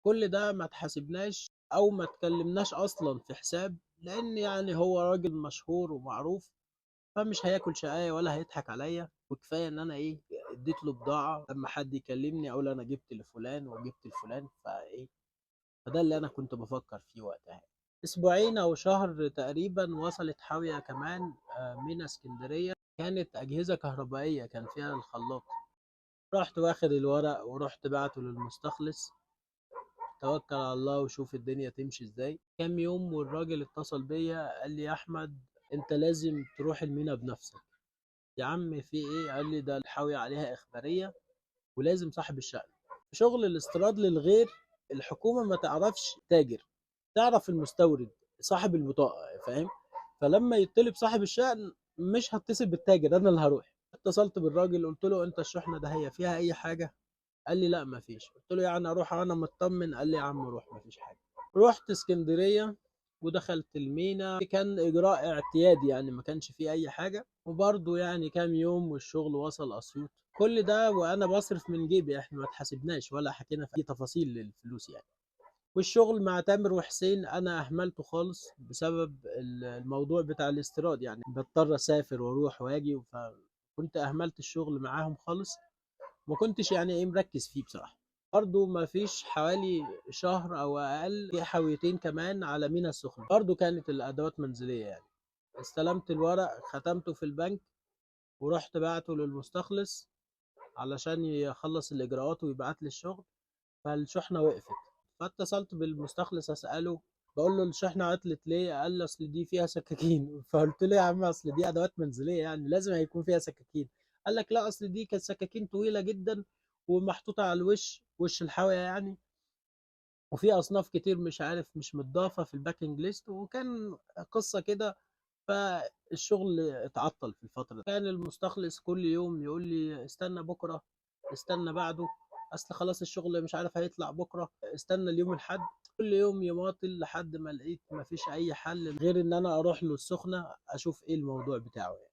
كل ده ما تحاسبناش او ما تكلمناش اصلا في حساب، لان يعني هو راجل مشهور ومعروف، فمش هياكل شقاية ولا هيضحك عليا. وكفايه ان انا ايه، اديت له بضاعه، لما حد يكلمني اقول انا جبت لفلان وجبت لفلان، فايه، فده اللي انا كنت بفكر فيه وقتها. اسبوعين او شهر تقريبا وصلت حاوية كمان من اسكندرية، كانت اجهزة كهربائية كان فيها الخلاط. رحت واخد الورق ورحت بعته للمستخلص، توكل على الله وشوف الدنيا تمشي ازاي. كام يوم والراجل اتصل بيا قال لي يا احمد، انت لازم تروح المينا بنفسك. يا عم في ايه؟ قال لي ده الحاوية عليها اخبارية ولازم صاحب الشأن. شغل الاستيراد للغير، الحكومة ما تعرفش تاجر، تعرف المستورد صاحب البطاقة، فاهم؟ فلما يطلب صاحب الشأن مش هتصل بالتاجر، انا اللي هروح. اتصلت بالراجل قلت له انت الشحنة ده هي فيها اي حاجة؟ قال لي لا مفيش. قلت له يعني اروح انا مطمن؟ قال لي يا عم روح مفيش حاجة. رحت اسكندرية ودخلت المينا، كان اجراء اعتيادي يعني ما كانش فيه اي حاجة. وبرضه يعني كام يوم والشغل وصل اسيوط. كل ده وانا بصرف من جيبي، احنا ما اتحاسبناش ولا حكينا في اي تفاصيل للفلوس يعني. والشغل مع تامر وحسين انا اهملته خالص بسبب الموضوع بتاع الاستيراد، يعني بضطر اسافر واروح واجي، فكنت اهملت الشغل معاهم خالص. ما كنتش يعني ايه مركز فيه بصراحة. برضه ما فيش حوالي شهر او اقل في حاويتين كمان على مينا السخنة، برضه كانت الادوات منزلية يعني. استلمت الورق ختمته في البنك ورحت بعته للمستخلص علشان يخلص الاجراءات ويبعت لي الشغل. فالشحنة وقفت، فاتصلت بالمستخلص اساله، بقول له الشحنة عطلت ليه؟ قال لي اصل دي فيها سكاكين. فقلت له يا عم اصل دي ادوات منزلية يعني لازم هيكون فيها سكاكين. قال لك لا اصل دي كانت سكاكين طويلة جدا ومحطوطة على الوش، وش الحاوية يعني، وفي اصناف كتير مش عارف مش متضافة في الباكنج ليست، وكان قصة كده. فالشغل اتعطل في الفترة دي. كان المستخلص كل يوم يقول لي استنى بكرة، استنى بعده، اصل خلاص الشغل مش عارف هيطلع بكرة، استنى اليوم الحد. كل يوم يماطل لحد ما لقيت مفيش اي حل غير ان انا اروح له السخنة اشوف ايه الموضوع بتاعه يعني.